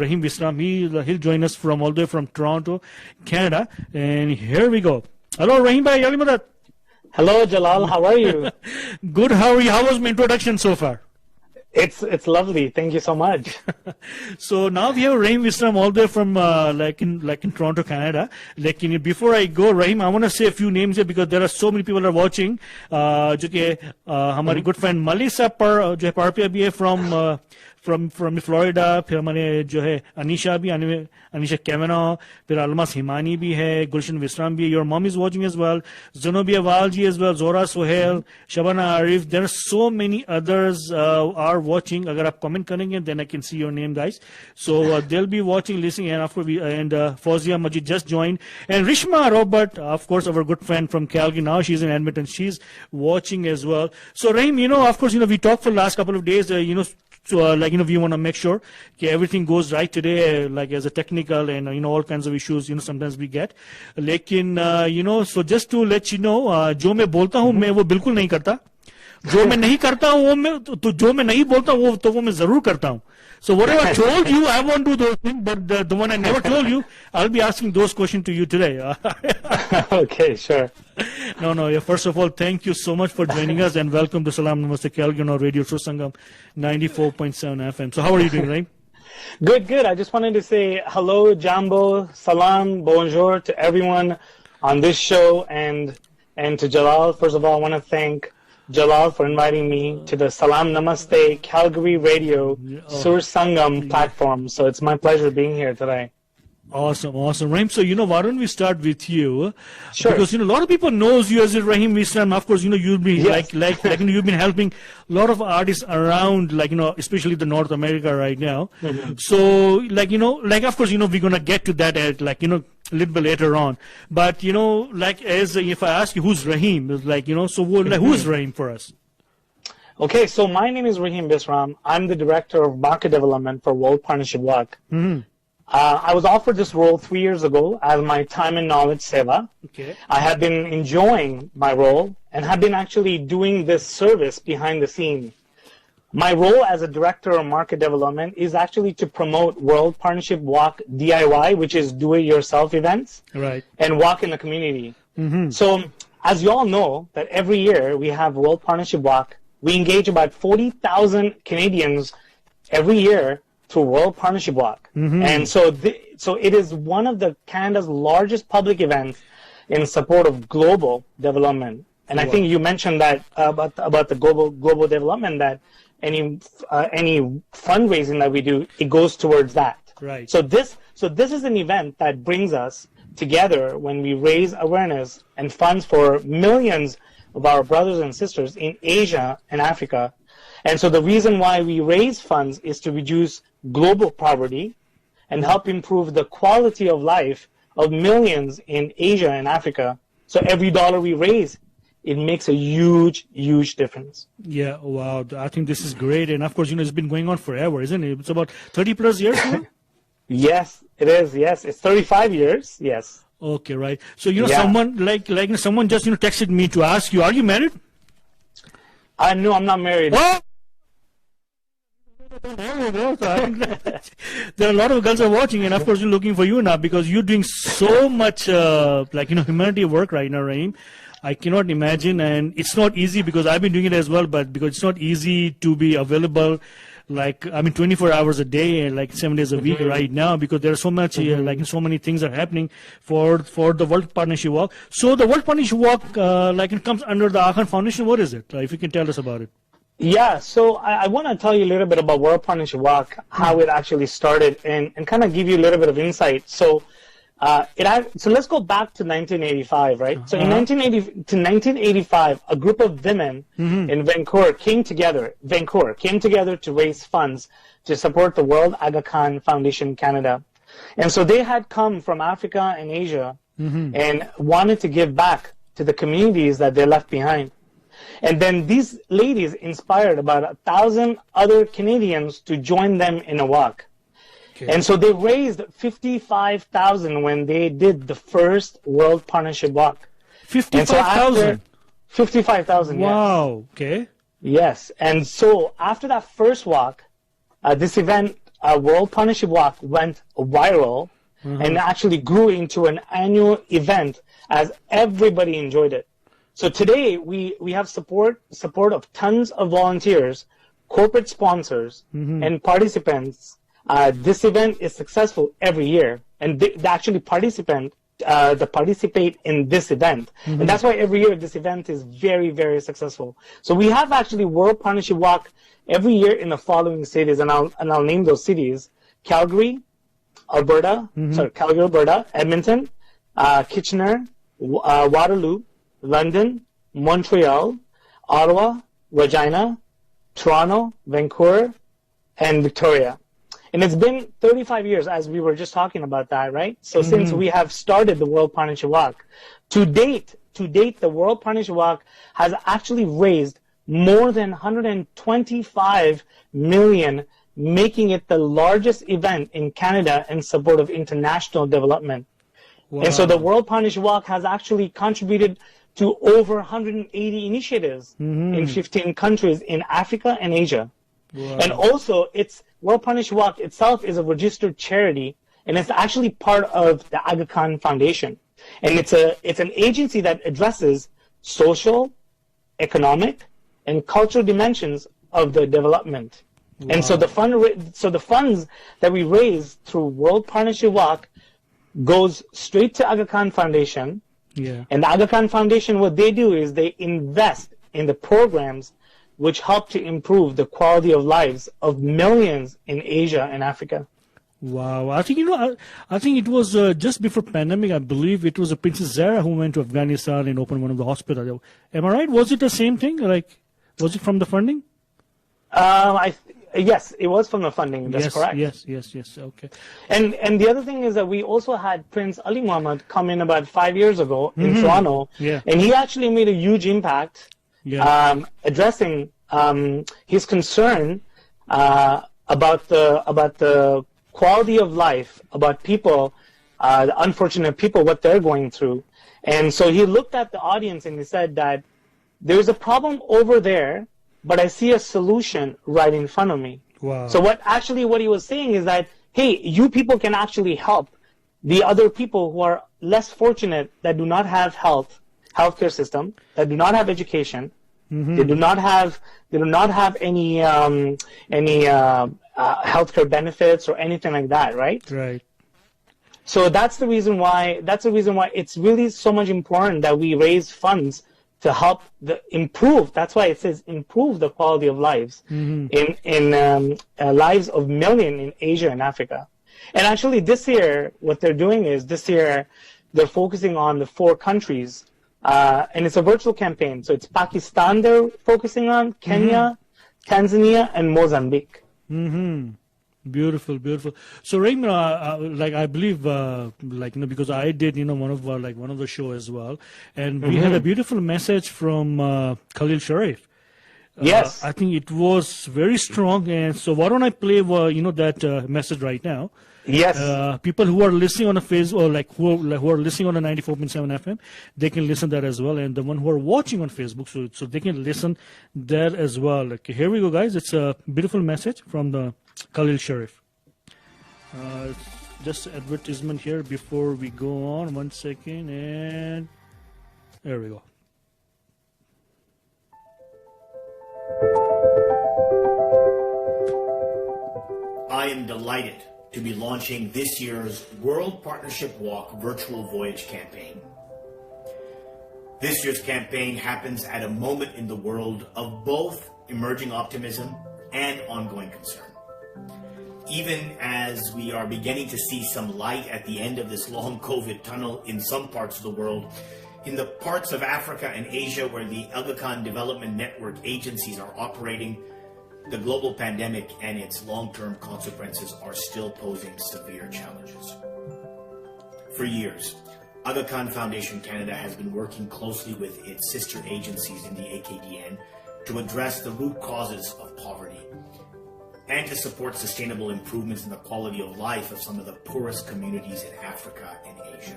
Rahim Visram. He'll join us from all the way from Toronto, Canada. And here we go. Hello, Rahim bhai. Yali Madat. Hello, Jalal. How are you? Good. How are you? How was my introduction so far? It's lovely. Thank you so much. So now we have Rahim Visram all the way from like in Toronto, Canada. Like before I go, Rahim, I want to say a few names here because there are so many people are watching. जो कि हमारी good friend Melissa पर जो है पार्पिया भी है from Florida. फिर हमारे जो है अनीशा भी अनीशा कैमेना, फिर अलमास हिमानी भी है, गुलशन विश्राम भी है. Your mom is watching as well. Zenobia Walji as well. Zora Sohail, Shabana Arif. There are so many others are watching. अगर आप comment करेंगे, then I can see your name, guys. So they'll be watching, listening, and after Fauzia Majid just joined, and Rishma Robert, of course, our good friend from Calgary. Now she's in Edmonton. She's watching as well. So Rahim, of course, we talked for the last couple of days. So, we want to make sure that everything goes right today, like as a technical and, all kinds of issues, sometimes we get. Lekin, so just to let you know, जो मैं बोलता हूँ, मैं वो बिल्कुल नहीं करता. जो मैं नहीं करता हूँ, जो मैं नहीं बोलता हूँ, वो मैं जरूर करता हूँ. So whatever I told you, I won't do those things, but the one I never told you, I'll be asking those questions to you today. Okay, sure. No. First of all, thank you so much for joining us and welcome to Salaam, Namaste, Calgary on Radio Sursangam 94.7 FM. So how are you doing, right? Good. I just wanted to say hello, Jambo, Salam, bonjour to everyone on this show and to Jalal. First of all, I want to thank Jalal for inviting me to the Salaam Namaste Calgary Radio Sursangam platform. So it's my pleasure being here today. Awesome. Rahim, so, why don't we start with you? Sure. Because, a lot of people knows you as Rahim Visram. Of course, you've been, yes. you've been helping a lot of artists around, especially the North America right now. Mm-hmm. So, of course, we're going to get to that at, a little bit later on. But, as if I ask you who's Rahim, so who's Rahim for us? Okay, so my name is Rahim Visram. I'm the Director of Market Development for World Partnership Work. Mm-hmm. I was offered this role 3 years ago as my time and knowledge seva. Okay. I have been enjoying my role and have been actually doing this service behind the scenes. My role as a Director of Market Development is actually to promote World Partnership Walk DIY, which is do-it-yourself events, right, and walk in the community. Mm-hmm. So, as you all know, that every year we have World Partnership Walk. We engage about 40,000 Canadians every year through World Partnership Walk. Mm-hmm. And so it is one of the Canada's largest public events in support of global development. And I think you mentioned that about the global development, that any fundraising that we do, it goes towards that. Right. So this is an event that brings us together when we raise awareness and funds for millions of our brothers and sisters in Asia and Africa. And so the reason why we raise funds is to reduce global poverty and help improve the quality of life of millions in Asia and Africa. So every dollar we raise, it makes a huge, huge difference. Yeah, wow. I think this is great. And of course, it's been going on forever, isn't it? It's about 30 plus years now? Yes, it is. Yes, it's 35 years. Yes. Okay, right. So, someone someone just, texted me to ask you, are you married? No, I'm not married. Oh! There are a lot of girls are watching, and of course, you're looking for you now because you're doing so much, humanity work right now, Rahim. I cannot imagine, and it's not easy because I've been doing it as well, but because it's not easy to be available, 24 hours a day and 7 days a week right now because there's so much, so many things are happening for the World Partnership Walk. So the World Partnership Walk, it comes under the Akhan Foundation. What is it? If you can tell us about it. Yeah, so I want to tell you a little bit about World Partnership Walk, how it actually started, and kind of give you a little bit of insight. So let's go back to 1985, right? So in 1985, a group of women in Vancouver came together to raise funds to support the World Aga Khan Foundation Canada. And so they had come from Africa and Asia and wanted to give back to the communities that they left behind. And then these ladies inspired about 1,000 other Canadians to join them in a walk. Okay. And so they raised $55,000 when they did the first World Partnership Walk. 55,000? 55,000, yes. Wow, okay. Yes, and so after that first walk, this event World Partnership Walk went viral and actually grew into an annual event as everybody enjoyed it. So today we have support of tons of volunteers, corporate sponsors, and participants. This event is successful every year, and they actually participate in this event. And that's why every year this event is very, very successful. So we have actually World Partnership Walk every year in the following cities, and I'll name those cities: Calgary, Alberta, Edmonton, Kitchener, Waterloo, London, Montreal, Ottawa, Regina, Toronto, Vancouver, and Victoria. And it's been 35 years, as we were just talking about that, right? So since we have started the World Partnership Walk, to date, the World Partnership Walk has actually raised more than 125 million, making it the largest event in Canada in support of international development. Wow. And so the World Partnership Walk has actually contributed to over 180 initiatives in 15 countries in Africa and Asia. Wow. And also, World Partnership Walk itself is a registered charity, and it's actually part of the Aga Khan Foundation. And it's an agency that addresses social, economic, and cultural dimensions of the development. Wow. And so the funds that we raise through World Partnership Walk goes straight to Aga Khan Foundation. Yeah. And the Aga Khan Foundation, what they do is they invest in the programs which help to improve the quality of lives of millions in Asia and Africa. Wow. I think, I think it was just before pandemic, I believe it was a Princess Zara who went to Afghanistan and opened one of the hospitals. Am I right? Was it the same thing? Was it from the funding? Yes, it was from the funding. That's correct. Yes. Okay. And the other thing is that we also had Prince Ali Mohammed come in about 5 years ago in Toronto. Yeah. And he actually made a huge impact. Yeah. Addressing his concern about the quality of life, about people, the unfortunate people, what they're going through. And so he looked at the audience and he said that there's a problem over there, but I see a solution right in front of me. Wow. So what he was saying is that, hey, you people can actually help the other people who are less fortunate, that do not have healthcare system, that do not have education, they do not have any healthcare benefits or anything like that, right? Right. So that's the reason why it's really so much important that we raise funds to help improve. That's why it says improve the quality of lives in lives of millions in Asia and Africa. And actually, this year, what they're doing is they're focusing on the 4 countries, and it's a virtual campaign. So it's Pakistan they're focusing on, Kenya, Tanzania, and Mozambique. Beautiful. So Rahim, I believe, because I did, one of the show as well, and we had a beautiful message from Khalil Sharif. Yes, I think it was very strong, and so why don't I play, that message right now? Yes. People who are listening on a Facebook, or who are listening on a 94.7 FM, they can listen that as well, and the one who are watching on Facebook, so they can listen there as well. Okay, here we go, guys. It's a beautiful message from the Khalil Sharif. Just advertisement here before we go on. 1 second, and there we go. I am delighted to be launching this year's World Partnership Walk Virtual Voyage campaign. This year's campaign happens at a moment in the world of both emerging optimism and ongoing concern. Even as we are beginning to see some light at the end of this long COVID tunnel in some parts of the world, in the parts of Africa and Asia where the Aga Khan Development Network agencies are operating, the global pandemic and its long-term consequences are still posing severe challenges. For years, Aga Khan Foundation Canada has been working closely with its sister agencies in the AKDN to address the root causes of poverty and to support sustainable improvements in the quality of life of some of the poorest communities in Africa and Asia.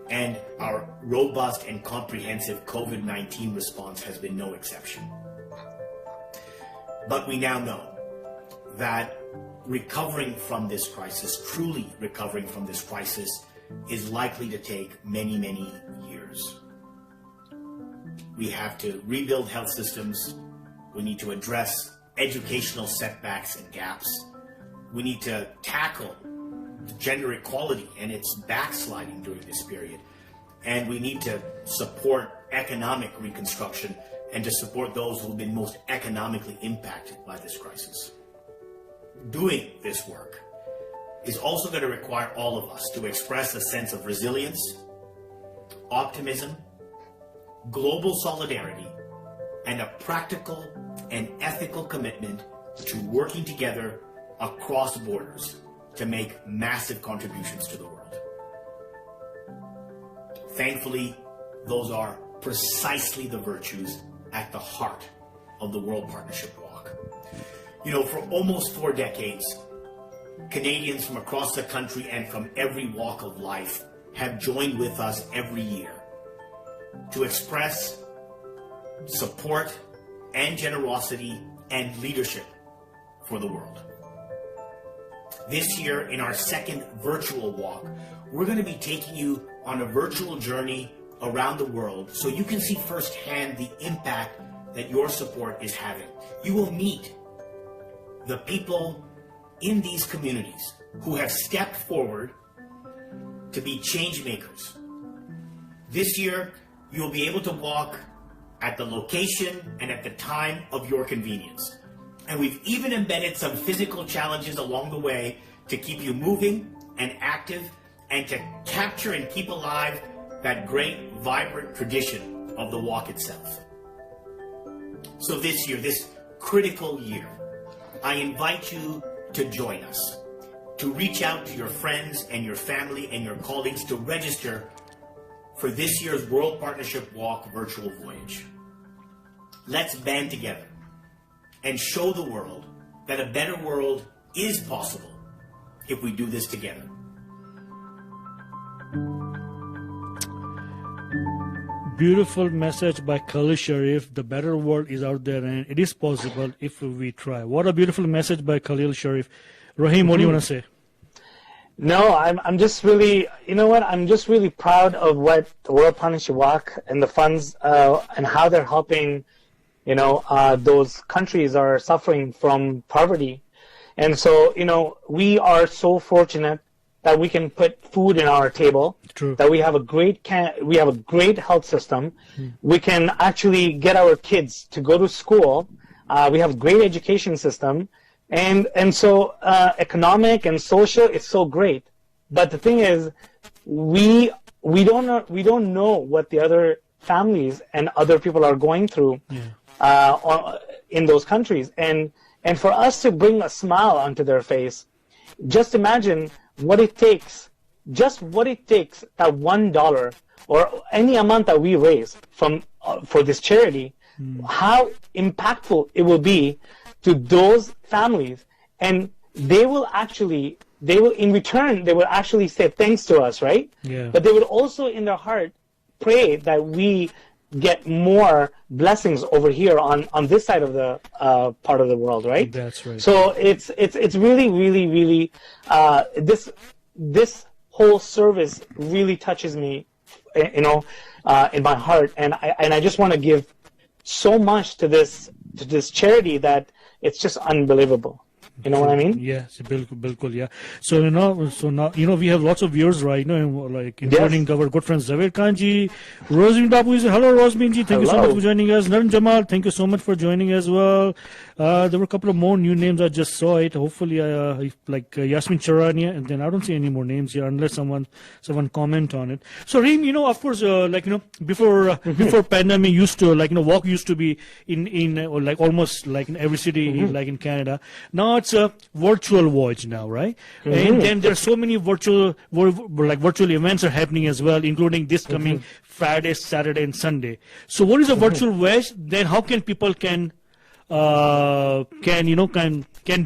And our robust and comprehensive COVID-19 response has been no exception. But we now know that recovering from this crisis, truly recovering from this crisis, is likely to take many, many years. We have to rebuild health systems. We need to address educational setbacks and gaps. We need to tackle gender equality and its backsliding during this period. And we need to support economic reconstruction and to support those who have been most economically impacted by this crisis. Doing this work is also going to require all of us to express a sense of resilience, optimism, global solidarity, and a practical and ethical commitment to working together across borders to make massive contributions to the world. Thankfully, those are precisely the virtues at the heart of the World Partnership Walk. You know, for almost 4 decades, Canadians from across the country and from every walk of life have joined with us every year to express support and generosity and leadership for the world. This year, in our second virtual walk, we're going to be taking you on a virtual journey around the world so you can see firsthand the impact that your support is having. You will meet the people in these communities who have stepped forward to be change makers. This year, you'll be able to walk at the location and at the time of your convenience. And we've even embedded some physical challenges along the way to keep you moving and active and to capture and keep alive that great, vibrant tradition of the walk itself. So this year, this critical year, I invite you to join us, to reach out to your friends and your family and your colleagues to register for this year's World Partnership Walk virtual voyage. Let's band together and show the world that a better world is possible if we do this together. Beautiful message by Khalil Sharif. The better world is out there and it is possible if we try. What a beautiful message by Khalil Sharif. Rahim, what do you want to say? No, I'm just really, you know what, I'm just really proud of what the World Partnership Walk and the funds and how they're helping, you know, those countries are suffering from poverty. And so, you know, we are so fortunate that we can put food in our table. True. That we have a great health system. We can actually get our kids to go to school. We have a great education system. And so economic and social, it's so great. But the thing is, we don't know what the other families and other people are going through in those countries. And for us to bring a smile onto their face, just imagine what it takes, that $1 or any amount that we raise for this charity, how impactful it will be to those families, and they will in return say thanks to us, right? Yeah. But they would also in their heart pray that we get more blessings over here on this side of the part of the world, right? That's right. So it's really, really, really this whole service really touches me, you know, in my heart, and I just want to give so much to this charity that it's just unbelievable. You know what I mean? Yes, bilkul, yeah. So now, we have lots of viewers right now, like including our good friend Zaved Khan ji, Rosmin Babu. Hello, Rosmin ji. Thank you so much for joining us. Naran Jamal, thank you so much for joining as well. There were a couple of more new names. I just saw it. Hopefully, like Yasmin Charania, and then I don't see any more names here unless someone comment on it. So, Reem, you know, of course, before pandemic used to, walk used to be in almost like in every city, like in Canada. Now it's a virtual voyage now, right? And then there are so many virtual events are happening as well, including this coming Friday, Saturday, and Sunday. So, what is a virtual voyage? Then, how can people can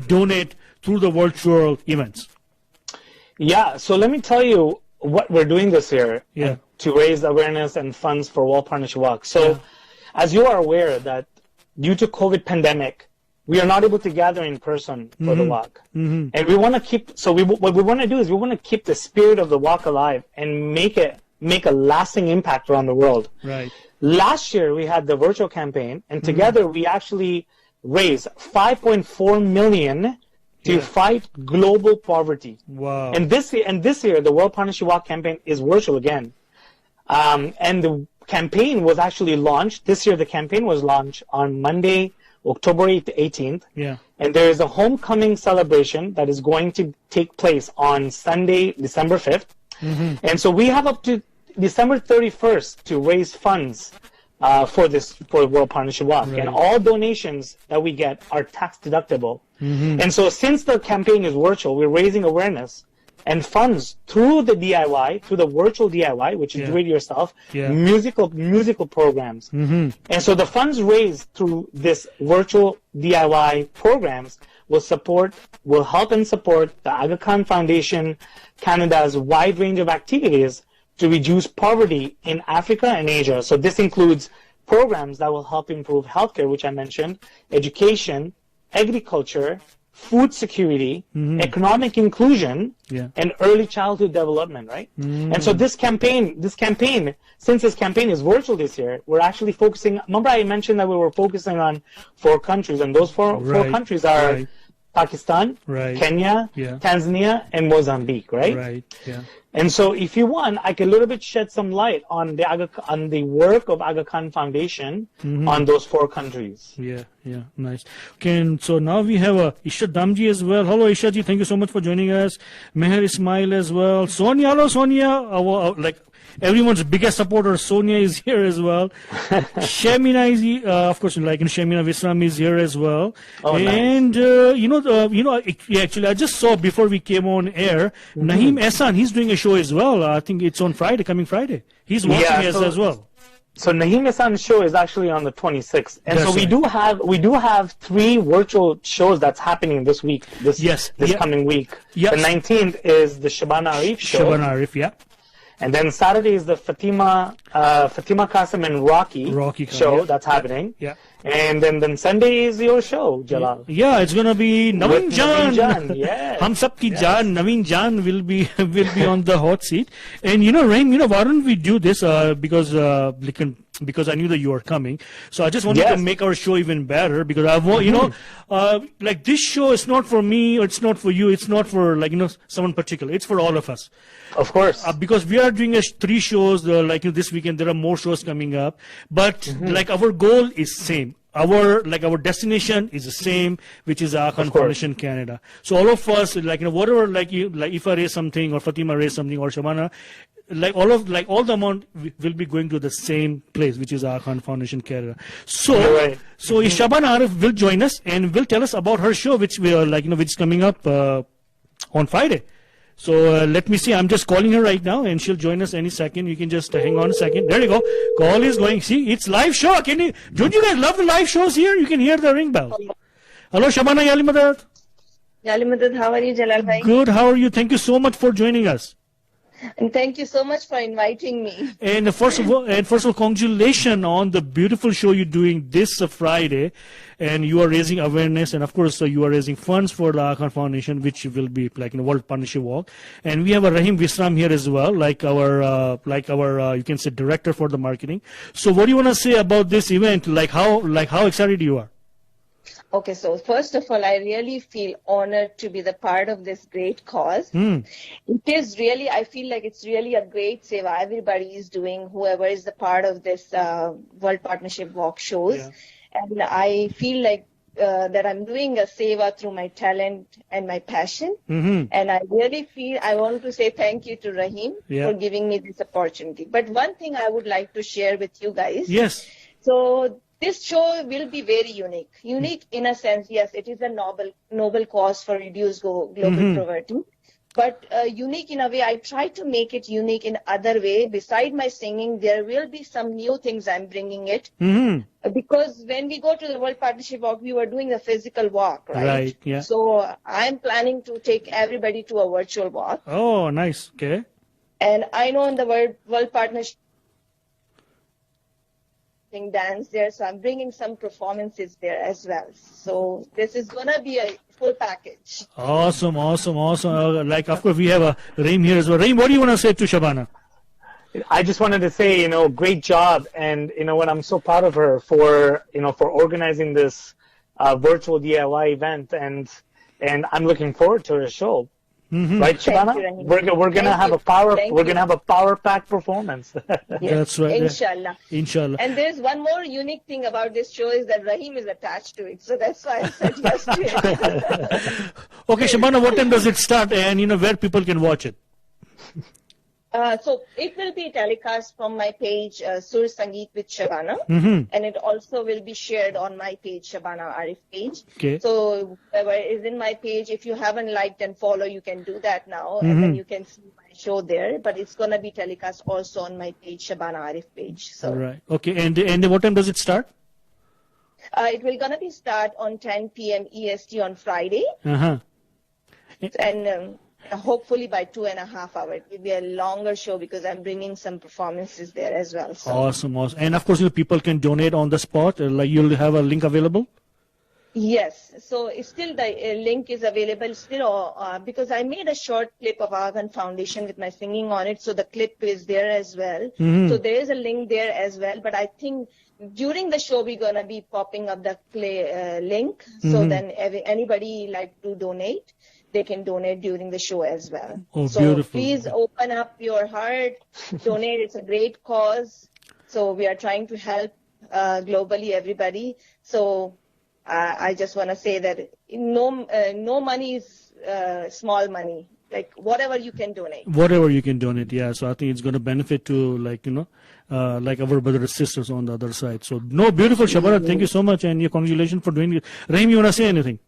donate through the virtual events? Yeah, so let me tell you what we're doing this year to raise awareness and funds for World Partnership Walk. So as you are aware that due to COVID pandemic, we are not able to gather in person for the walk. And we want to keep, what we want to do is we want to keep the spirit of the walk alive and make a lasting impact around the world. Right. Last year, we had the virtual campaign, and together we actually raised $5.4 million to fight global poverty. Wow. And this year, the World Partnership Walk campaign is virtual again. And the campaign was actually launched. This year, the campaign was launched on Monday, October 18th. Yeah. And there is a homecoming celebration that is going to take place on Sunday, December 5th. And so we have up to December 31st to raise funds for World Partnership Walk. Right. And all donations that we get are tax deductible. And so since the campaign is virtual, we're raising awareness and funds through the DIY, through the virtual DIY, which is do-it-yourself, musical programs. And so the funds raised through this virtual DIY programs will help and support the Aga Khan Foundation Canada's wide range of activities to reduce poverty in Africa and Asia. So this includes programs that will help improve healthcare, which I mentioned, education, agriculture, food security, economic inclusion, and early childhood development, right? And so this campaign, since this campaign is virtual this year, we're actually focusing, remember I mentioned that we were focusing on 4 countries, and those four countries are Pakistan, Kenya, Tanzania, and Mozambique, right? Right, yeah. And so if you want, I can a little bit shed some light on the work of Aga Khan Foundation on those 4 countries. Yeah, nice. Okay, and so now we have Isha Damji as well. Hello, Isha ji, thank you so much for joining us. Meher Ismail as well. Sonia, hello, Sonia. Everyone's biggest supporter, Sonia, is here as well. Shamina is, of course, Shamina Visram is here as well. Oh, and actually, I just saw before we came on air, Naheem Ehsan, he's doing a show as well. I think it's on Friday, coming Friday. He's watching us as well. So Naheem Ehsan's show is actually on the 26th, and That's so we do have 3 virtual shows that's happening this week. This coming week. Yes. The 19th is the Shabana Arif show. Shabana Arif, yeah. And then Saturday is the Fatimah Kassam and Rocky show that's happening. Yeah. And then Sunday is your show, Jalal. Yeah, it's gonna be Navinjaan. Yes. Hum sab ki jaan, Navinjaan will be on the hot seat. And Rahim, why don't we do this? Because I knew that you were coming, so I just wanted to make our show even better. Because I want, this show is not for me, or it's not for you, it's not for someone particular. It's for all of us. Of course. Because we are doing 3 shows, this weekend. There are more shows coming up, but our goal is same. Our destination is the same, which is Aga Khan Foundation Canada. So all of us, whatever, if I raise something, or Fatima raise something, or Shabana, all the amount will be going to the same place, which is Aga Khan Foundation Canada. So, Shabana Arif will join us and will tell us about her show, which we are which is coming up on Friday. So let me see. I'm just calling her right now, and she'll join us any second. You can just hang on a second. There you go. Call is going. See, it's live show. Don't you guys love the live shows here? You can hear the ring bell. Hello, Shabana. Yali Madad. Yali Madad. How are you, Jalal bhai? Good. How are you? Thank you so much for joining us. And thank you so much for inviting me. And first of all, congratulations on the beautiful show you're doing this Friday. And you are raising awareness, and of course, you are raising funds for the Aga Khan Foundation, which will be World Partnership Walk. And we have a Rahim Visram here as well, our you can say director for the marketing. So, what do you want to say about this event? How excited you are? Okay, so first of all, I really feel honored to be the part of this great cause. It is really, I feel like it's really a great seva everybody is doing, whoever is the part of this World Partnership Walk shows. Yeah. And I feel like that I'm doing a seva through my talent and my passion. And I really feel, I want to say thank you to Rahim for giving me this opportunity. But one thing I would like to share with you guys. Yes. So this show will be very unique. Unique in a sense, yes, it is a noble cause for reduced global poverty. But unique in a way, I try to make it unique in other way. Beside my singing, there will be some new things I'm bringing it. Because when we go to the World Partnership Walk, we were doing a physical walk, right? Right, yeah. So I'm planning to take everybody to a virtual walk. Oh, nice. Okay. And I know in the World Partnership sing, dance there. So I'm bringing some performances there as well. So this is going to be a full package. Awesome. Like, of course, we have Rahim here as well. Rahim, what do you want to say to Shabana? I just wanted to say, great job. And, what I'm so proud of her for organizing this virtual DIY event. And I'm looking forward to her show. Mm-hmm. Right, Shabana? We're gonna have a power pack performance. That's right. Inshallah. Inshallah. And there's one more unique thing about this show is that Rahim is attached to it, so that's why I said yes to it. Okay, Shabana, what time does it start, and where people can watch it? So it will be telecast from my page, Sursangam with Shabana, and it also will be shared on my page, Shabana Arif page. Okay. So whoever is in my page, if you haven't liked and follow, you can do that now, and then you can see my show there. But it's gonna be telecast also on my page, Shabana Arif page. So right. Okay. And what time does it start? It will gonna be start on 10 p.m. EST on Friday. And hopefully by 2.5 hours. It will be a longer show because I'm bringing some performances there as well. So. Awesome. And of course, people can donate on the spot. Like you'll have a link available? Yes. So it's still the link is available still because I made a short clip of Argan Foundation with my singing on it. So the clip is there as well. So there is a link there as well. But I think during the show, we're going to be popping up the link. So then anybody like to donate, they can donate during the show as well. Oh, so beautiful. Please open up your heart, donate. It's a great cause. So we are trying to help globally everybody. So I just want to say that no money is small money. Like whatever you can donate. Whatever you can donate, yeah. So I think it's going to benefit to like our brothers and sisters on the other side. So beautiful, Shabana. Thank you so much, and your congratulations for doing it. Rahim, you want to say anything?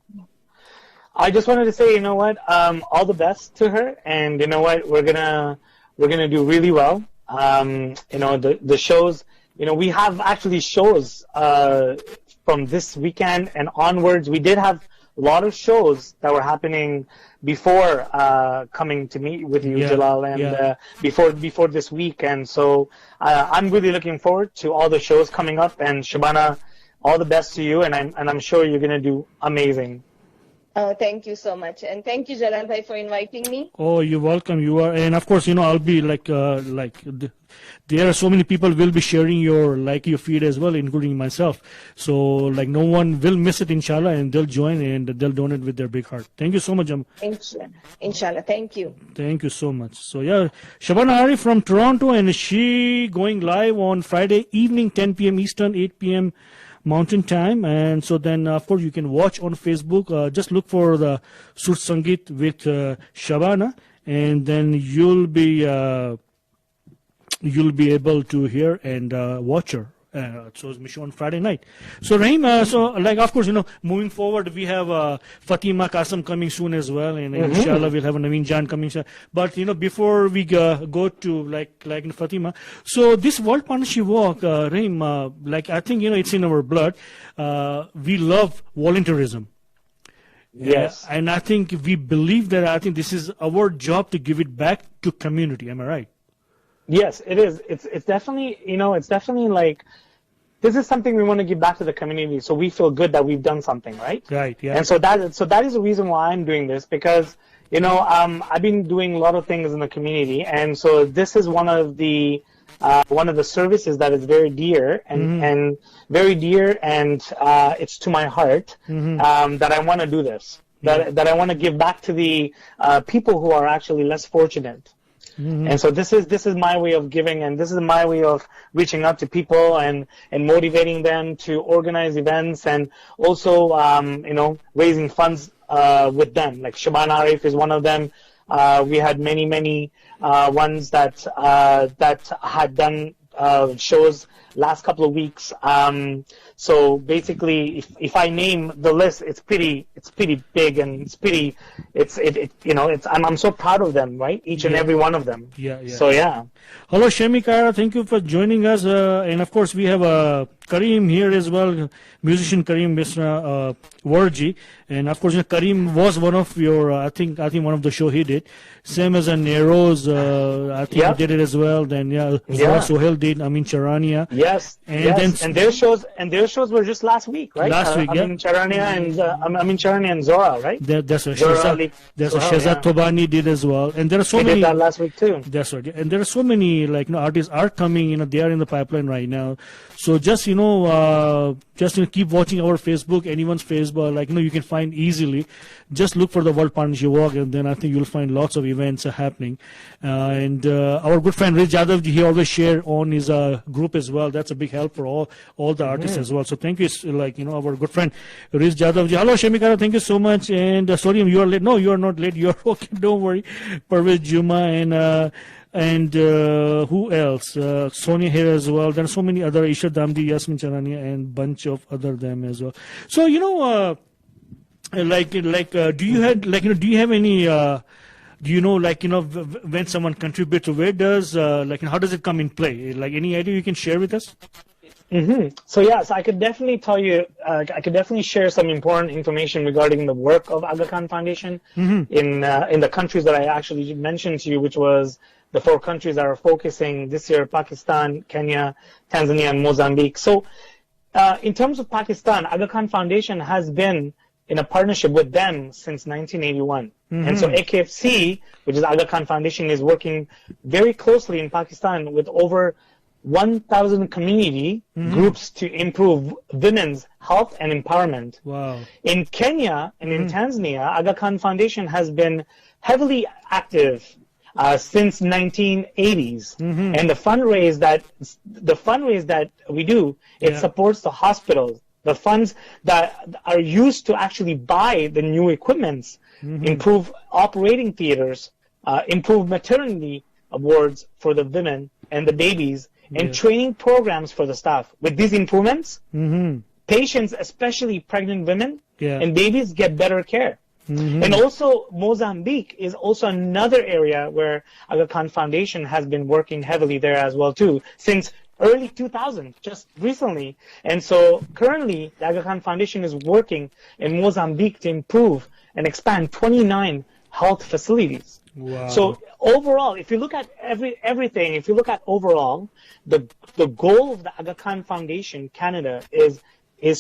I just wanted to say, all the best to her, and we're gonna do really well. The shows, we have actually shows from this weekend and onwards. We did have a lot of shows that were happening before coming to meet with you, Jalal, and before this week. And so I'm really looking forward to all the shows coming up. And Shabana, all the best to you, and I'm sure you're gonna do amazing. Oh, thank you so much. And thank you, Jalal bhai, for inviting me. Oh, you're welcome. You are. And of course, I'll be there are so many people will be sharing your feed as well, including myself. So no one will miss it, inshallah, and they'll join and they'll donate with their big heart. Thank you so much. Inshallah. Thank you. Thank you so much. So Shabana Arif from Toronto, and she going live on Friday evening, 10 p.m. Eastern, 8 p.m. Mountain Time. And so then of course you can watch on Facebook, just look for the Sursangam with Shabana, and then you'll be able to hear and watch her. So it's mission on Friday night. So Rahim, of course, moving forward, we have Fatimah Kassam coming soon as well, and inshallah we'll have a Navinjaan coming soon. But before we go to like Fatima, so this World Partnership Walk, Rahim, I think it's in our blood. We love volunteerism. Yes. And I think we believe that I think this is our job to give it back to community. Am I right? Yes, it is. It's definitely, it's definitely like, this is something we want to give back to the community, so we feel good that we've done something, right? Right, yeah. And so that is the reason why I'm doing this, because, I've been doing a lot of things in the community, and so this is one of the services that is very dear and very dear, and it's to my heart that I want to do this, that I want to give back to the people who are actually less fortunate. And so this is my way of giving, and this is my way of reaching out to people and motivating them to organize events, and also raising funds with them. Like Shabana Arif is one of them. We had many ones that had done shows last couple of weeks. So basically, if I name the list, it's pretty big, and I'm so proud of them, right? Each and every one of them. Yeah. So yeah. Hello, 𝗃𝗶𝗀𝗕𝗏, thank you for joining us. And of course, we have Karim here as well, musician Karim Visram, 𝗟𝗪𝗓𝗏, and of course Karim was one of your, I think one of the show he did. Same as Neroz, I think he did it as well. Then Sohail did, Charania. Yes, and their shows were just last week, right? Last week, Charania and Zora, right? That's what Shehzad Tobani did as well. And there are so many. They did that last week too. That's right. And there are so many artists are coming. They are in the pipeline right now. So just keep watching our Facebook, anyone's Facebook. You can find easily. Just look for the World Partnership Walk, and then I think you'll find lots of events happening. And our good friend Riz Jadhav, he always share on his group as well. That's a big help for all the artists as well. So thank you, our good friend Riz Jadhav. Hello, Shemikara. Thank you so much. And sorry, you are late. No, you are not late. You are okay. Don't worry. Parvez Juma and who else? Sonia here as well. There are so many other, Isha Damdi, Yasmin Charania, and bunch of other them as well. So do you have any when someone contributes, where does how does it come in play? Any idea you can share with us? So I could definitely tell you, I could definitely share some important information regarding the work of Aga Khan Foundation in the countries that I actually mentioned to you, which was the 4 countries that are focusing this year: Pakistan, Kenya, Tanzania, and Mozambique. So in terms of Pakistan, Aga Khan Foundation has been in a partnership with them since 1981. And so 𝗃𝗶𝘀𝗶, which is Aga Khan Foundation, is working very closely in Pakistan with over 1,000 community groups to improve women's health and empowerment. Wow. In Kenya and in Tanzania, Aga Khan Foundation has been heavily active since 1980s. And the fundraise that we do, it supports the hospitals. The funds that are used to actually buy the new equipments, improve operating theaters, improve maternity wards for the women and the babies, and training programs for the staff. With these improvements, patients, especially pregnant women and babies, get better care. And also, Mozambique is also another area where Aga Khan Foundation has been working heavily there as well too, since early 2000, just recently. And so currently, the Aga Khan Foundation is working in Mozambique to improve and expand 29 health facilities. Wow. So overall, if you look at everything, if you look at overall, the goal of the Aga Khan Foundation Canada is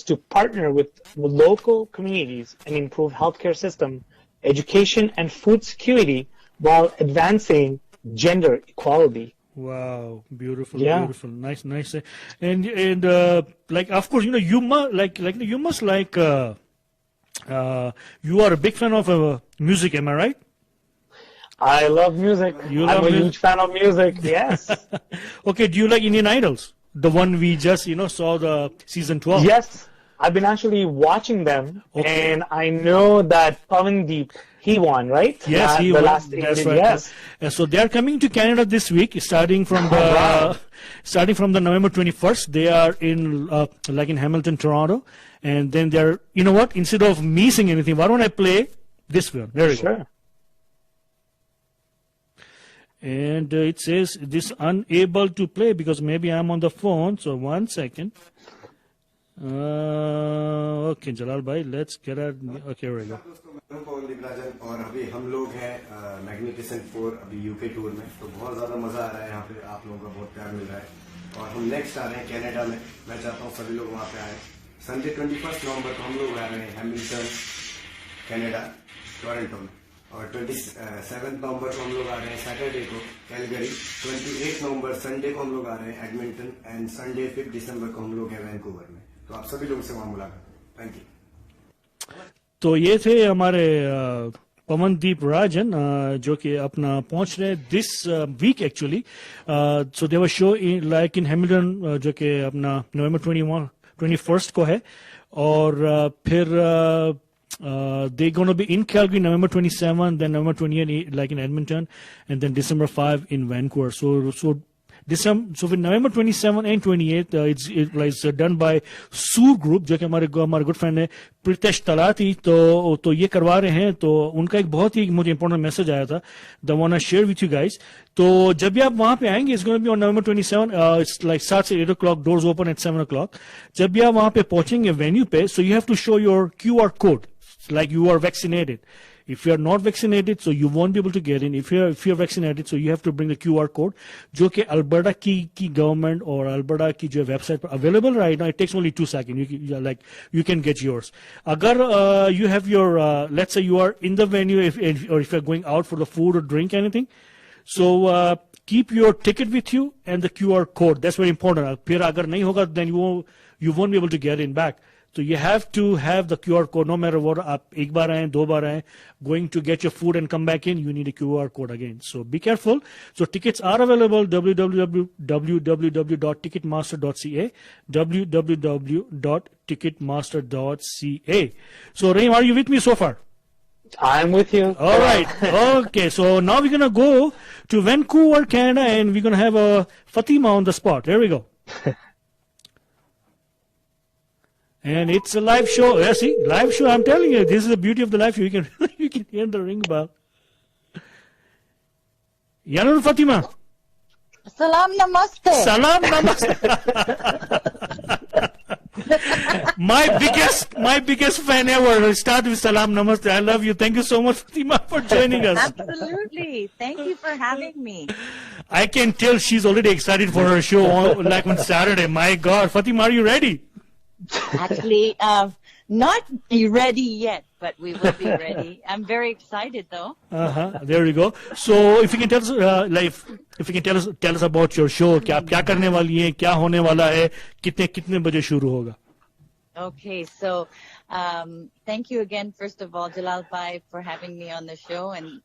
to partner with local communities and improve healthcare system, education, and food security while advancing gender equality. Wow, beautiful, beautiful, nice. And of course, you are a big fan of music, am I right? I love music. I'm a huge fan of music, yes. Okay, do you like Indian Idols? The one we just, saw the season 12? Yes, I've been actually watching them, and I know that 𝗃𝗏𝗏, he won, right? Yes, he won. Last That's right. Yes. So they are coming to Canada this week, starting from the November 21st. They are in in Hamilton, Toronto, and then they're. You know what? Instead of me saying anything, why don't I play this one? There we go. And it says this unable to play because maybe I'm on the phone. So 1 second. Okay, Jalal bhai, let's get it. Okay, here we go. और अभी हम लोग हैं magnificent 4 अभी UK tour में, तो बहुत ज्यादा मजा आ रहा है यहाँ पे, आप लोगों का बहुत प्यार मिल रहा है और हम नेक्स्ट आ रहे हैं कनाडा में। मैं चाहता हूँ सभी लोग वहाँ पे आए। संडे 21 नवंबर को हम लोग आ रहे हैं हैमिल्टन कनाडा टोरंटो में, और 27 नवंबर को हम लोग आ रहे हैं सैटरडे को कैलगरी, 28 नवंबर संडे को हम लोग आ रहे हैं एडमिंटन, एंड संडे 5 दिसंबर को हम लोग हैं वैंकूवर में। तो आप सभी लोगों से वहाँ मुलाकात। Thank you. तो ये थे हमारे पवनदीप राजन जो कि अपना पहुंच रहे this week actually. So they were show in Hamilton जो कि अपना नवंबर 21st को है, और फिर they gonna be in Calgary November 27, then November 28 in Edmonton, and then December 5 in Vancouver. So So for November 27 and 28, it's done by Sur Group, जो कि हमारे good friend है प्रीतेश तलाती, तो ये करवा रहे हैं. तो उनका एक बहुत ही मुझे important message आया था, that I want to share with you guys. तो जब भी आप वहां पे आएंगे, it's going to be on November 27. It's like starts at 8 o'clock, doors open at 7 o'clock. जब भी आप वहां पे पहुंचेंगे venue पे, so you have to show your QR code, like you are vaccinated. If you are not vaccinated, so you won't be able to get in. If you're vaccinated, so you have to bring the QR code, जो कि Alberta की government or Alberta की जो website पर available right now. It takes only 2 seconds. You can get yours. अगर you have your let's say you are in the venue, or if you're going out for the food or drink anything, so keep your ticket with you and the QR code. That's very important. फिर अगर नहीं होगा, then you won't be able to get in back. So you have to have the QR code no matter what. आप एक बार आए, दो बार आए, going to get your food and come back in, you need a QR code again. So be careful. So tickets are available www.ticketmaster.ca, www.ticketmaster.ca. So Rahim, are you with me so far? I'm with you. All right. Okay. So now we're gonna go to Vancouver, Canada, and we're gonna have a Fatimah on the spot. There we go. And it's a live show. Yeah, see, live show. I'm telling you, this is the beauty of the live show. You can hear the ring bell. Yanur Fatima. Salam Namaste. Salaam Namaste. my biggest fan ever. Start with Salaam Namaste. I love you. Thank you so much, Fatima, for joining us. Absolutely. Thank you for having me. I can tell she's already excited for her show like on Saturday. My God, Fatima, are you ready? Actually, not ready yet, but we will be ready. I'm very excited, though. There you go. So, if you can tell us, if you can tell us about your show, क्या करने वाली हैं, क्या होने वाला है, कितने बजे शुरू होगा? Okay, so thank you again, first of all, Jalal Bhai, for having me on the show, and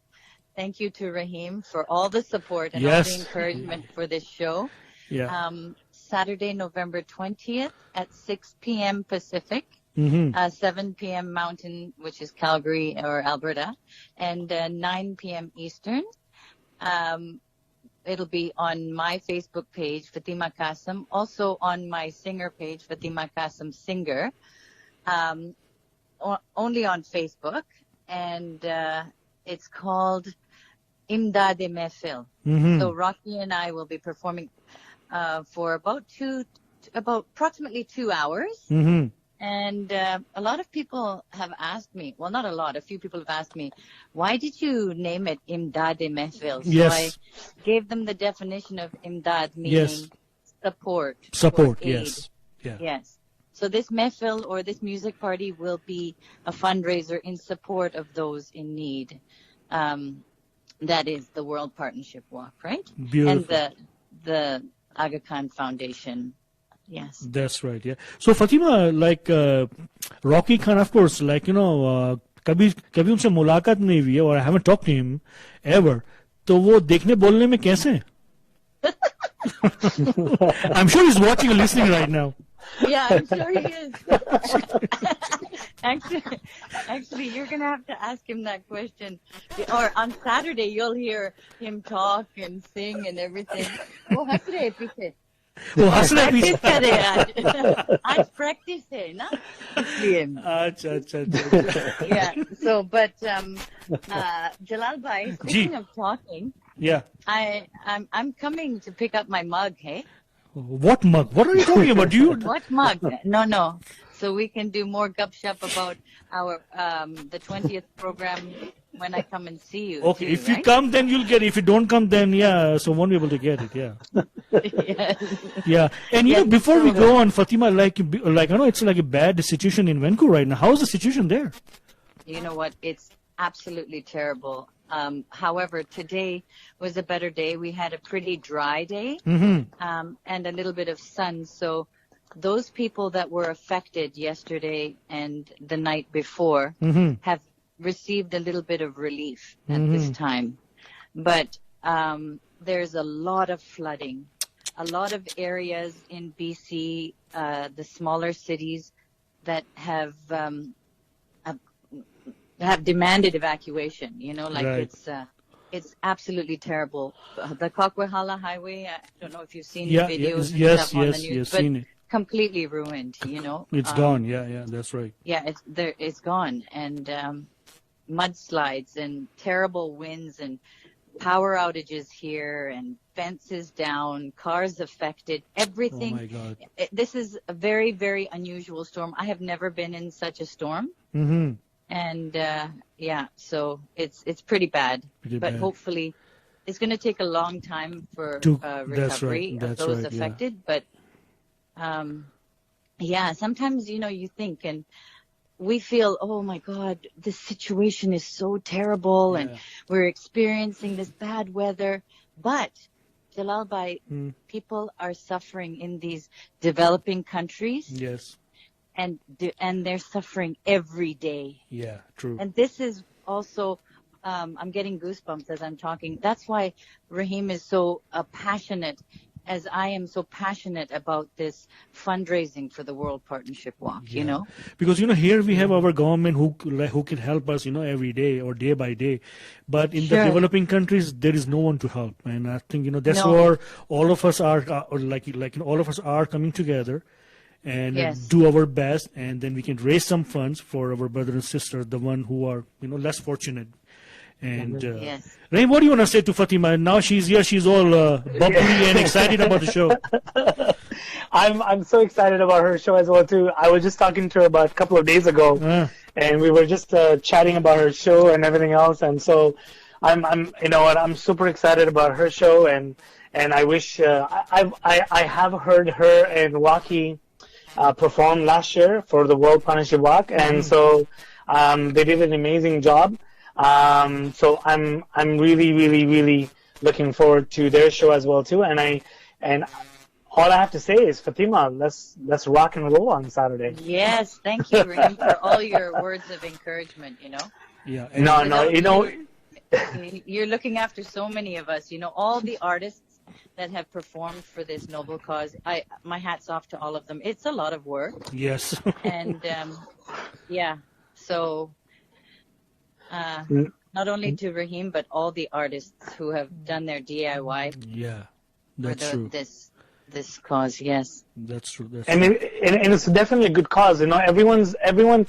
thank you to Rahim for all the support and all the encouragement for this show. Yeah. Saturday, November 20th at 6 p.m. Pacific, 7 p.m. Mountain, which is Calgary or Alberta, and 9 p.m. Eastern. It'll be on my Facebook page, Fatimah Kassam, also on my singer page, Fatimah Kassam Singer, only on Facebook, and it's called 𝗦𝗛𝗕𝗦𝗪𝗀𝗃. So Rocky and I will be performing for about approximately 2 hours. And a lot of people have asked me, well, not a lot, a few people have asked me, why did you name it 𝗦𝗛𝗕𝗦𝗪𝗀𝗃? Yes. So I gave them the definition of imdad, meaning support. Support, aid. yes. Yeah. Yes. So this mehfil or this music party will be a fundraiser in support of those in need. That is the World Partnership Walk, right? Beautiful. And the Aga Khan Foundation. Yes. That's right, yeah. So Fatima, like Rocky Khan, of course, like, कभी उनसे मुलाकात नहीं हुई है, or I haven't talked to him ever. तो वो देखने बोलने में कैसे हैं? I'm sure he's watching or listening right now. Yeah, I'm sure he is. Actually, you're going to have to ask him that question. Or on Saturday, you'll hear him talk and sing and everything. Oh, हंस रहे पीछे. वो हंस रहे पीछे. Practice करे आज practice है ना? अच्छा. Yeah. So, but Jalal Bhai, speaking of talking, yeah, I'm coming to pick up my mug. Hey. What mug? What are you talking about? What mug? No. So we can do more gupshup about our the 20th program when I come and see you. Okay, too, if right? you come, then you'll get it. If you don't come, then so won't be able to get it. Yeah. Yes. Yeah. And before we go on, Fatima, like I know it's like a bad situation in Vancouver right now. How's the situation there? You know what? It's absolutely terrible. However, today was a better day. We had a pretty dry day and a little bit of sun. So those people that were affected yesterday and the night before have received a little bit of relief at this time. But there's a lot of flooding. A lot of areas in BC, the smaller cities that have demanded evacuation, right. it's it's absolutely terrible. The 𝗃𝗏𝗃𝗃 highway, I don't know if you've seen Yeah, the videos and yes, stuff on the yes, news, yes, but seen it. completely ruined, you know. It's gone. Yeah, that's right. Yeah, it's gone. And mudslides and terrible winds and power outages here and fences down, cars affected, everything. Oh my God. This is a very, very unusual storm. I have never been in such a storm. Mm-hmm. And yeah, so it's pretty bad. Pretty but bad. hopefully it's going to take a long time for That's recovery right, of that's those right, yeah. affected. But yeah, sometimes, you know, you think and we feel, oh my God, this situation is so terrible and we're experiencing this bad weather. But 𝗟𝗏𝗧 bhai, people are suffering in these developing countries. Yes. And they're suffering every day. Yeah, true. And this is also, I'm getting goosebumps as I'm talking. That's why Rahim is so passionate, as I am so passionate about this fundraising for the World Partnership Walk, you know? Because, you know, here we have our government who can help us, you know, every day or day by day. But in the developing countries, there is no one to help. And I think, you know, that's where all of us are, all of us are coming together and do our best. And then we can raise some funds for our brothers and sisters, the one who are, you know, less fortunate. And Rahim, what do you want to say to Fatimah? Now she's here, she's all bubbly and excited about the show. I'm so excited about her show as well too. I was just talking to her about a couple of days ago, and we were just chatting about her show and everything else. And so I'm you know what, I'm super excited about her show, and I wish I have heard her and Waki perform last year for the World Partnership Walk, and so they did an amazing job. So I'm really, really, really looking forward to their show as well too. And all I have to say is, Fatimah, let's rock and roll on Saturday. Yes, thank you, Rahim, for all your words of encouragement, you know. Yeah. No, you know, you're looking after so many of us, you know, all the artists that have performed for this noble cause. My hat's off to all of them. It's a lot of work. Yes. And yeah, so not only to Rahim, but all the artists who have done their DIY. Yeah, that's true. This cause, yes. That's true. And it's definitely a good cause. You know, everyone.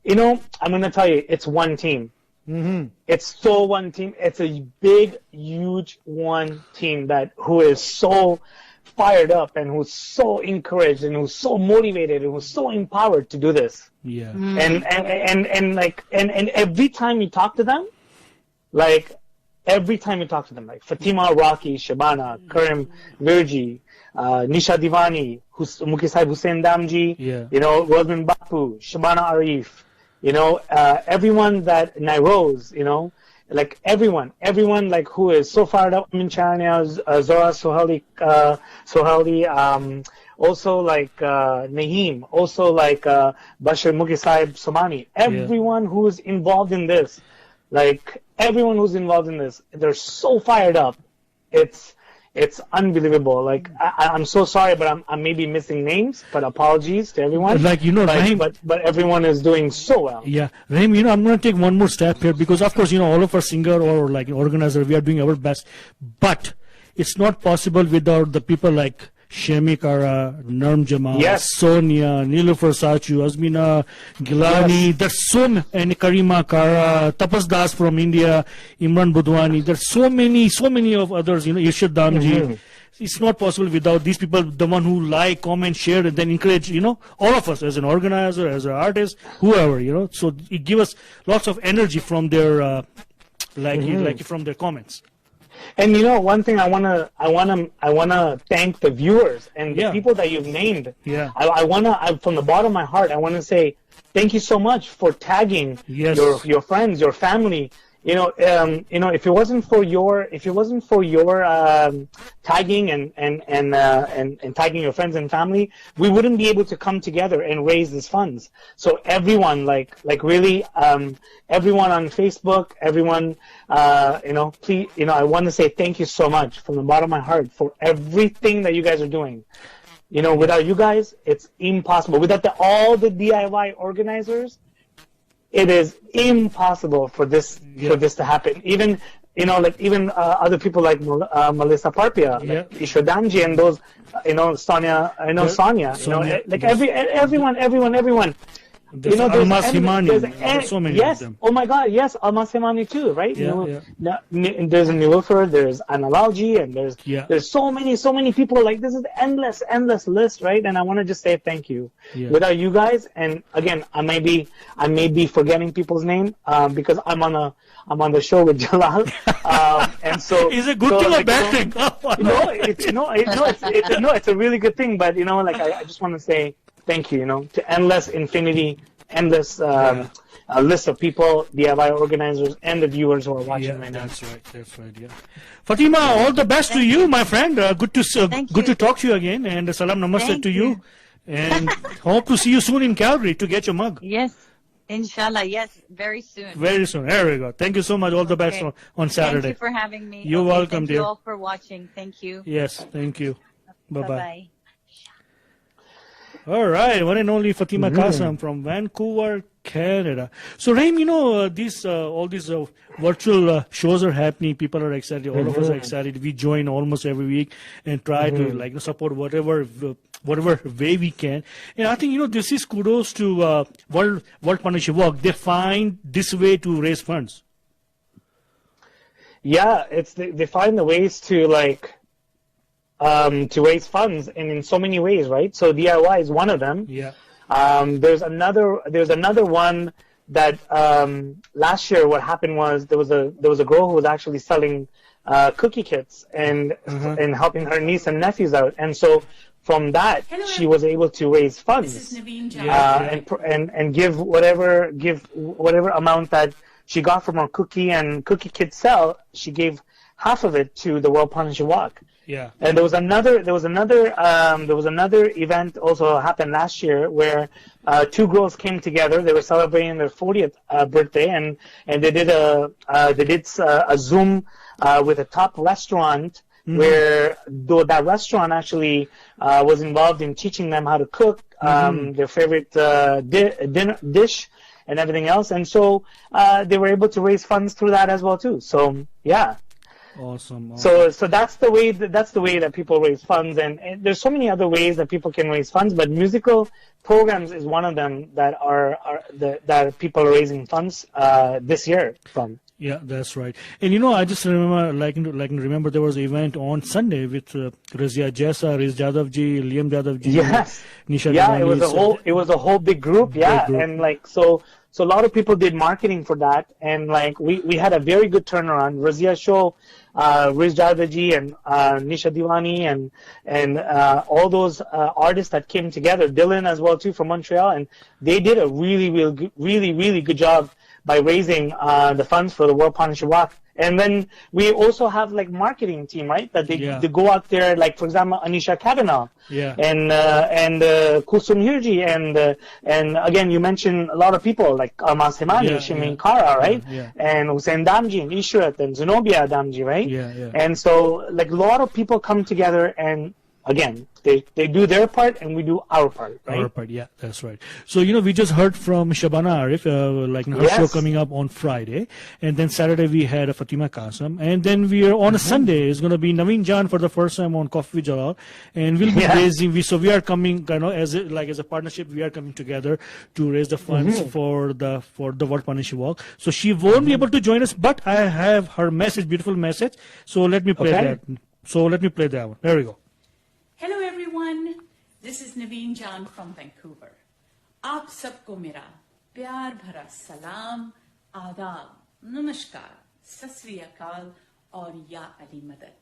You know, I'm gonna tell you, it's one team. Mm-hmm. It's so one team. It's a big, huge one team who is so fired up and who's so encouraged and who's so motivated and who's so empowered to do this. Yeah. And every time you talk to them, like Fatimah, Rocky, Shabana, Karim, Virji, Nisha Divani, Mukhi Sahib Hussain Damji, you know, Rosman Bapu, Shabana Arif, you know, everyone that Nairose, you know, like everyone like who is so fired up. Min Chania, Zora Sohaili, also like Naheem, also like Bashir Mukhi Sahib Somani. Everyone who's involved in this, they're so fired up. It's unbelievable. Like I'm so sorry, but I'm maybe missing names. But apologies to everyone. Like, you know, Rahim, but everyone is doing so well. Yeah, Rahim, you know, I'm going to take one more step here, because of course, you know, all of us singer or like organizer, we are doing our best, but it's not possible without the people like Shemi Kara, Nurm Jamal, Sonia, Nilufar Sachu, Azmina Gilani, there's so many, and Karima Kara, Tapas Das from India, Imran Budwani, there's so many of others, you know, Irshad Damji. It's not possible without these people, the one who like, comment, share, and then encourage, you know, all of us as an organizer, as an artist, whoever, you know. So it gives us lots of energy from their, from their comments. And you know, one thing I wanna thank the viewers and the people that you've named. Yeah. I from the bottom of my heart, I wanna say thank you so much for tagging your friends, your family. You know, if it wasn't for your tagging and tagging your friends and family, we wouldn't be able to come together and raise these funds. So everyone, like really, everyone on Facebook, everyone, please, I want to say thank you so much from the bottom of my heart for everything that you guys are doing. You know, without you guys, it's impossible. Without all the DIY organizers, it is impossible for this to happen. Even you know, like even other people like Melissa Parpia, like Ishwar Damji, and those, you know, Sonia, Sonia, you know, like everyone. There's Almas Himani. So many of them. Oh my God, yes, Almas Himani too, right? Yeah, There's a Niloufer, there's Analogy, and there's so many people. Like, this is endless list, right? And I want to just say thank you. Without you guys, and again, I may be forgetting people's name because I'm on the show with Jalal, and so is it good thing or bad thing? It's a really good thing. But like I just want to say thank you, to endless infinity, endless list of people, DIY organizers, and the viewers who are watching right now. That's right. Yeah, Fatima, all the best to you, my friend. Good to talk to you again, and Salaam Namaste to you, and hope to see you soon in Calgary to get your mug. Yes. Inshallah, yes, very soon. Very soon. There we go. Thank you so much. All the best on Saturday. Thank you for having me. You're welcome, thank dear. You all for watching. Thank you. Yes, thank you. Bye-bye. Bye-bye. All right, one and only Fatimah Kassam from Vancouver, Canada. So, Rahim, all these virtual shows are happening. People are excited. All of us are excited. We join almost every week and try to support whatever way we can. And I think this is kudos to World Partnership Walk. They find this way to raise funds. Yeah, they find the ways to raise funds in so many ways, right? So DIY is one of them. Yeah. There's another one that last year what happened was there was a girl who was actually selling cookie kits and helping her niece and nephews out, and so from that she was able to raise funds. This is 𝗦𝗛𝗕𝗏𝗏𝗏𝗏. and give whatever amount that she got from her cookie kit sell. She gave half of it to the World Partnership Walk. Yeah. And there was another event also happened last year where two girls came together. They were celebrating their 40th birthday, and they did a Zoom with a top restaurant where that restaurant actually was involved in teaching them how to cook their favorite dish and everything else. And so they were able to raise funds through that as well too. So yeah. Awesome. So that's the way that people raise funds, and there's so many other ways that people can raise funds, but musical programs is one of them that people are raising funds this year from. Yeah, that's right. And I just remember there was an event on Sunday with Razia Jaisa, Riz Jadavji, Liam Jadavji, yes, Nisha. Yeah, it was a whole big group. Yeah, big group. And so a lot of people did marketing for that, and we had a very good turnaround. Razia show, Riz Jadavji and Nisha Diwani and all those artists that came together, Dylan as well too from Montreal, and they did a really good job by raising the funds for the World Partnership Walk. And then we also have marketing team, right? That they go out there, for example, Anisha Kavanaugh, and Kulsum Hirji, and again you mentioned a lot of people like Almas Himani, Shimin Kara, right? And Hussein Damji and Ishrat and Zenobia Damji, right? And so a lot of people come together, and again, they do their part and we do our part, right? Our part, yeah, that's right. So, we just heard from Shabana Arif, her show coming up on Friday. And then Saturday we had Fatimah Kassam. And then we are on a Sunday, it's going to be Navinjaan for the first time on Coffee with Jalal. And we'll be raising, so we are coming, as a partnership, we are coming together to raise the funds for the World Partnership Walk. So she won't be able to join us, but I have her message, beautiful message. So let me play that. So let me play that one. There we go. Hello everyone, this is Navinjaan from Vancouver. आप सबको मेरा प्यार भरा सलाम, आदाब, नमस्कार, सत श्री अकाल और या अली मदद.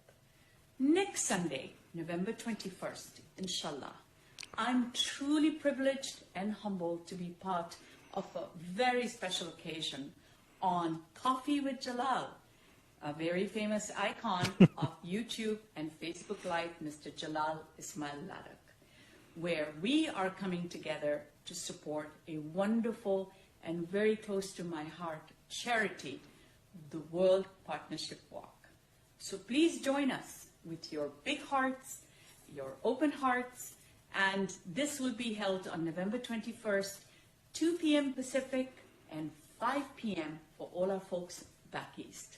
Next Sunday, November 21st, inshallah, I'm truly privileged and humbled to be part of a very special occasion on Coffee with Jalal, a very famous icon of YouTube and Facebook Live, Mr. Jalal Ismail Ladakh, where we are coming together to support a wonderful and very close to my heart charity, the World Partnership Walk. So please join us with your big hearts, your open hearts, and this will be held on November 21st, 2 p.m. Pacific and 5 p.m. for all our folks back east.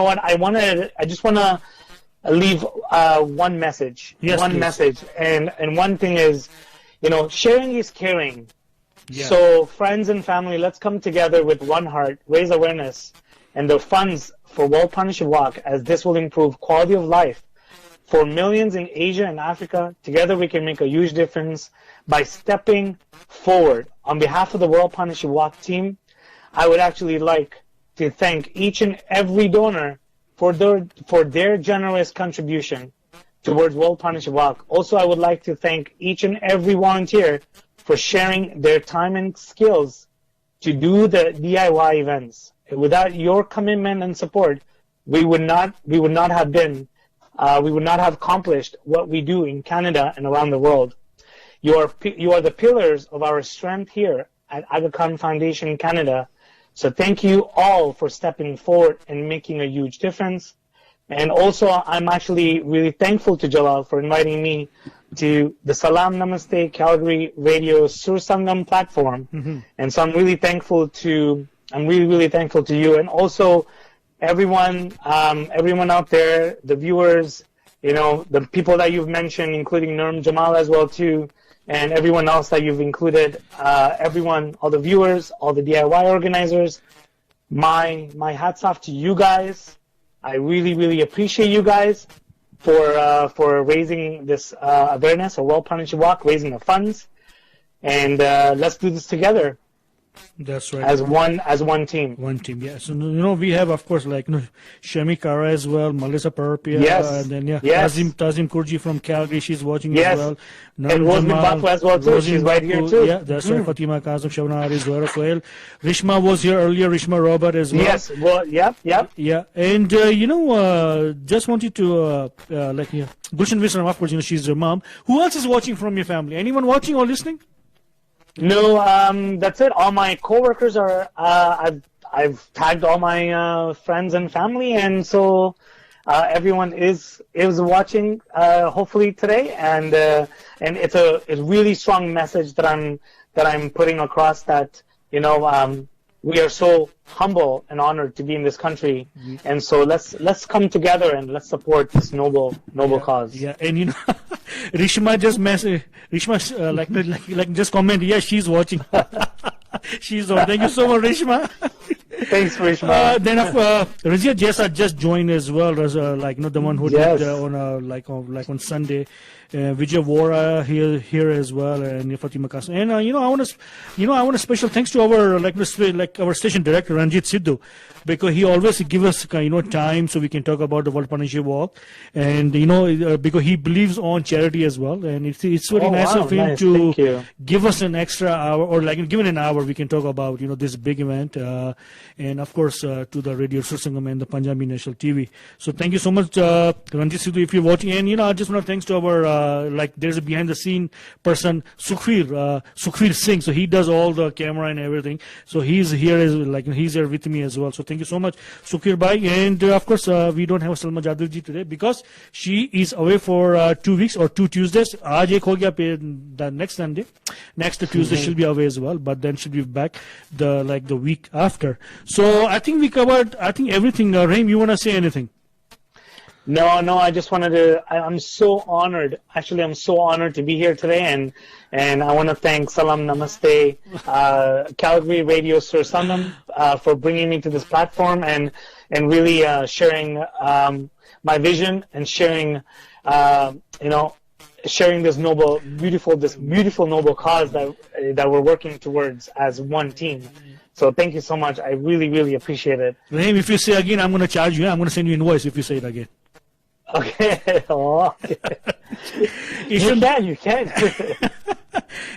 know what? I just want to leave one message. Yes, one please. message. And one thing is, sharing is caring. Yeah. So friends and family, let's come together with one heart, raise awareness, and the funds for World Partnership Walk, as this will improve quality of life for millions in Asia and Africa. Together we can make a huge difference by stepping forward. On behalf of the World Partnership Walk team, I would actually like to thank each and every donor for their generous contribution towards World Partnership Walk. Also, I would like to thank each and every volunteer for sharing their time and skills to do the DIY events. Without your commitment and support, we would not have accomplished what we do in Canada and around the world. You are the pillars of our strength here at Aga Khan Foundation in Canada. So thank you all for stepping forward and making a huge difference. And also, I'm actually really thankful to Jalal for inviting me to the Salaam, Namaste, Calgary radio Sursangam platform. Mm-hmm. And so I'm really thankful to you, and also everyone out there, the viewers, the people that you've mentioned, including Nurm Jamal as well too, and everyone else that you've included, all the viewers, all the DIY organizers. My hats off to you guys. I really, really appreciate you guys for raising this awareness of World Partnership Walk, raising the funds, and let's do this together. That's right. As one team. One team, yeah. So we have, of course, like Shami Kara as well, Melissa Parapia, yes. and then yes. Tazim Kurji from Calgary, she's watching yes. as well. And Rosin Bapu as well too. She's right here too. Yeah, that's right. Fatimah Kassam, Shabana Arif, @𝗃𝗏𝗀𝗃𝗃. Rishma was here earlier. Rishma Robert as well. Yes. Well, yep. Yeah, and just wanted to Gulshan Visram, of course, she's your mom. Who else is watching from your family? Anyone watching or listening? No, that's it. All my coworkers are. I've tagged all my friends and family, and so everyone is watching. Hopefully today, and it's a really strong message that I'm putting across. That we are so humble and honored to be in this country, and so let's come together and let's support this noble cause. Yeah, and Rishma just message. Rishma like just comment. Yeah, she's watching. She's on. Thank you so much, Rishma. Thanks, Rishma. Then Razia Jessa just joined as well, as like the one who Yes. did on like on Sunday. Vijay Vora here as well, and Fatimah Kassam. And I want a special thanks to our our station director Ranjit Sidhu, because he always give us time so we can talk about the World Partnership Walk, and because he believes on charity as well, and it's very nice wow, of him nice. to Thank you. give us an extra hour, or given an hour we can talk about this big event, and of course to the Radio Sursangam and the Punjabi National TV. So thank you so much, Ranjit Sidhu, if you're watching. And I just want to thanks to our there's a behind the scene person, Sukhveer Singh, so he does all the camera and everything, so he's here he's here with me as well. So thank you so much, Sukhveer bhai. And of course we don't have Salma Jadhav ji today because she is away for 2 weeks or 2 Tuesdays. Aaj ek ho gaya, the next Sunday, next Tuesday she'll be away as well, but then she'll be back the week after. So I think we covered everything. Rahim, you want to say anything? No, I just wanted to, I'm so honored. Actually, I'm so honored to be here today, and I want to thank Salaam, Namaste, Calgary Radio Sursangam for bringing me to this platform and really sharing my vision and sharing sharing this beautiful noble cause that we're working towards as one team. So thank you so much. I really, really appreciate it. Rahim, if you say again, I'm going to charge you. I'm going to send you an invoice if you say it again. Okay. Oh, okay. You can.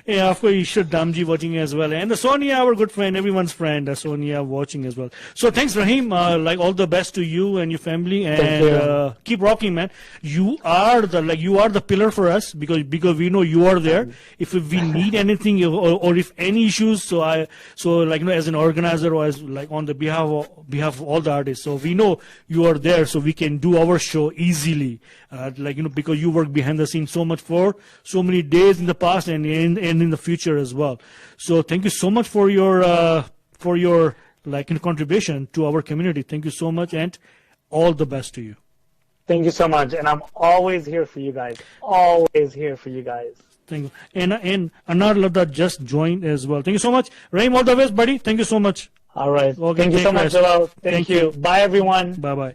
Yeah, of course, you should. Damji watching as well. And Sonia, our good friend, everyone's friend, Sonia watching as well. So thanks, Rahim. All the best to you and your family, and keep rocking, man. You are the pillar for us because we know you are there. If we need anything or if any issues, as an organizer or as on the behalf of all the artists, so we know you are there, so we can do our show easily. Because you work behind the scenes so much for so many days in the past and in the future as well. So thank you so much for your contribution to our community. Thank you so much, and all the best to you. Thank you so much, and I'm always here for you guys. Always here for you guys. Thank you. And Anar Ladda just joined as well. Thank you so much, Rahim. All the best, buddy. Thank you so much. All right. Okay, thank you so much, Jalal. Thank you. Bye, everyone. Bye bye.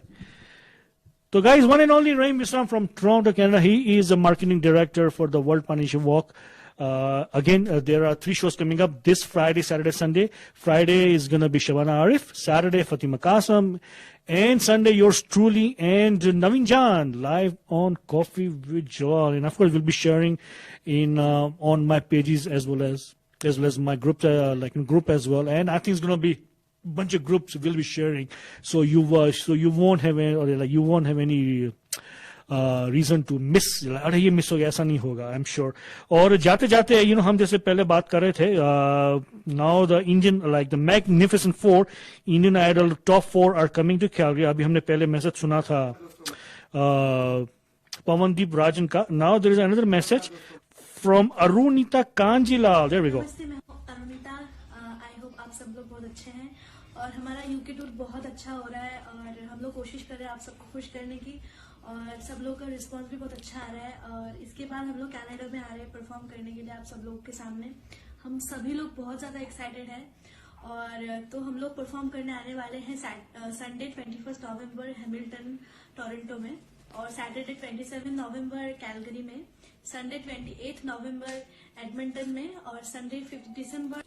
So guys, one and only Rahim Visram from Toronto, Canada. He is a marketing director for the World Partnership Walk. Again, there are 3 shows coming up this Friday, Saturday, Sunday. Friday is going to be Shabana Arif, Saturday Fatimah Kassam, and Sunday yours truly and Navinjaan live on Coffee with Joel. And of course, we'll be sharing in on my pages as well as my group, group as well. And I think it's going to be bunch of groups will be sharing, so you won't have any reason to miss. अरे ये miss हो गया, ऐसा नहीं होगा, I'm sure. और जाते जाते हम जैसे पहले बात कर रहे थे, now the the Magnificent Four Indian Idol top 4 are coming to Calgary. अभी हमने पहले मैसेज सुना था पवनदीप राजन का. Now there is another message from Arunita Kanjilal. There we go. नमस्ते, मैं हूं अरुणिता. आई होप आप सब लोग बहुत अच्छे हैं और हमारा यूके टूर बहुत अच्छा हो रहा है और हम लोग कोशिश कर रहे हैं आप सबको खुश करने की और सब लोग का रिस्पांस भी बहुत अच्छा आ रहा है. और इसके बाद हम लोग कनाडा में आ रहे हैं परफॉर्म करने के लिए आप सब लोग के सामने. हम सभी लोग बहुत ज्यादा एक्साइटेड हैं और तो हम लोग परफॉर्म करने आने वाले हैं संडे 21 नवंबर हैमिल्टन टोरंटो में और सैटरडे 27 नवंबर कैलगरी में, संडे 28 नवंबर एडमिंटन में और संडे 5 दिसंबर.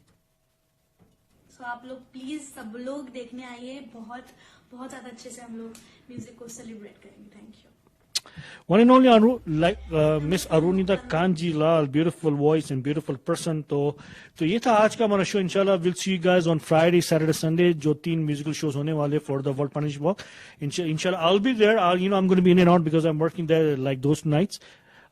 सो आप लोग प्लीज सब लोग देखने आइए. बहुत बहुत ज्यादा अच्छे से हम लोग म्यूजिक को सेलिब्रेट करेंगे. Thank you. One and only Miss Arunita Kanjilal, beautiful voice and beautiful person. तो ये था आज का हमारा शो. इंशाल्लाह we'll see you guys on Friday, Saturday, Sunday. जो 3 musical shows होने वाले for the World Partnership Walk. Inshallah I'll be there. I'm going to be in and out because I'm working there those nights.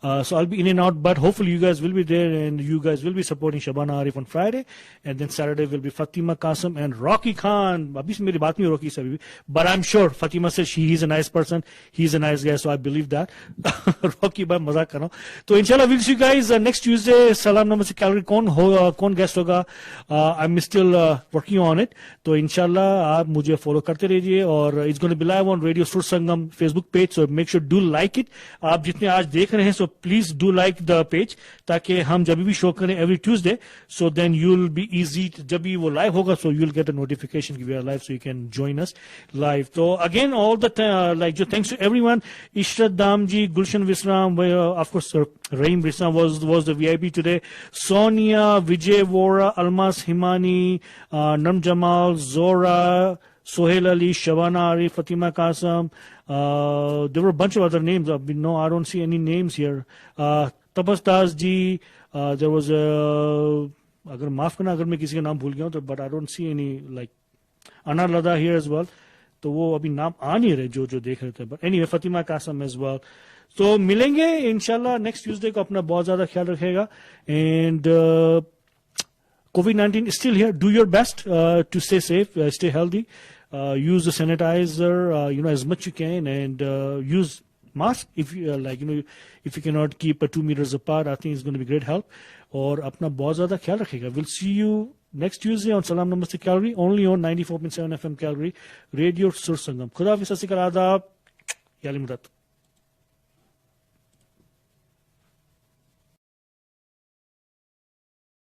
So I'll be in and out, but hopefully you guys will be there and you guys will be supporting Shabana Arif on Friday, and then Saturday will be Fatimah Kassam and Rocky Khan. Abhi se meri baat nahi Rocky se, but I'm sure Fatimah says he's a nice person, he's a nice guy, so I believe that. Rocky bhai mazak kar raha hu. So inshallah we'll see you guys next Tuesday. Salaam, Namaste, Calgary. Kaun guest hoga? I'm still working on it. So inshallah aap mujhe follow karte rahiye, और it's going to be live on Radio Sursangam Facebook page, so make sure do like it. आप जितने आज देख रहे हैं, so please do like the page ताकि हम जब भी शो करें every Tuesday, so then you'll be easy जब भी वो live होगा, so you'll get a notification कि we are live, so you can join us live. So again, all the like thanks to everyone. Ishrat Damji, Gulshan Visram, of course Rahim Visram was the VIP today. Sonia, Vijay Vora, Almas Himani, Nam Jamal, Zora, Sohail Ali, Shabana Arif, Fatimah Kassam. There were a bunch of other names. No, I don't see any names here. Tapas Das ji, there was a, अगर माफ करना अगर मैं किसी का नाम भूल गया हूं तो, but I don't see any like Anar Lada here as well. तो वो अभी नाम आ नहीं रहे जो देख रहे थे. But anyway, Fatimah Kassam as well. So मिलेंगे इंशाल्लाह next Tuesday को. अपना बहुत ज्यादा ख्याल रखेगा. And COVID-19 is still here. Do your best to stay safe, stay healthy. Use the sanitizer, as much you can, and use mask if you if you cannot keep 2 meters apart. I think it's going to be great help. और अपना बहुत ज्यादा ख्याल रखेगा. We'll see you next Tuesday on Salaam Namaste Calgary, only on 94.7 FM Calgary, Radio Sursangam. खुदा हाफिज़, सत श्री अकाल, आदाब, या अली मुदत.